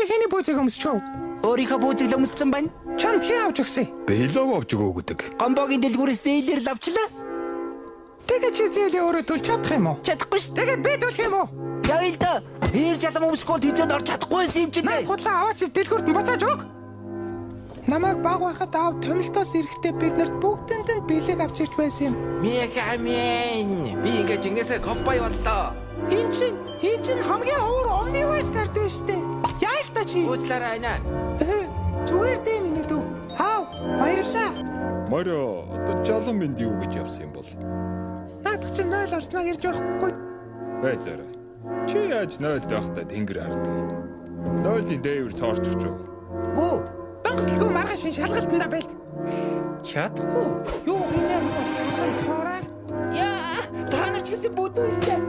хэний бүүзийг өмсчөө? Өөрийнхөө бүүзийг л өмссөн байна. Чамд хий авч өгсөн. Би лов авч өгөөдөг. Гомбогийн дэлгүүрээс зээлэр лавчлаа. Тэгээ чи зээлээ өөрөө төлж чадах юм уу? Чадахгүй шүү. Тэгээд би төлөх юм уу? Яа л да. Хэр жадам өмсгөл тэжээнд орж чадахгүй байсан юм чинь. Наад худлаа аваач дэлгүүрт нь буцааж өг. Намайг баг байхад аав томилтоос ирэхдээ биднэрт бүгдэнд нь бэлэг авч ирж байсан юм. Мехамен. Би ингээ жигнэсээ компай боллоо. Энэ чинь хамгийн уур omniverse карт байна штэ. Яа л та чи? Уучлаарай анаа. Зүгээр дээ миний дүү. Хаа баярлаа. Марио, одоо жалан минь юу гэж явсан юм бол? Наадах чинь 0 орсноо ярьж байхгүй. Бай зарай. Чи яаж 0 байхдаа тэнгэр харддаг? 0-ийн дээвэр цоорч өгч үү? Гүү. Донцлгүй маргааш шалгалтанда байлт. Чадахгүй. Юу гинэ юм бэ? Яа, та нар ч гэсэн бүдүүл.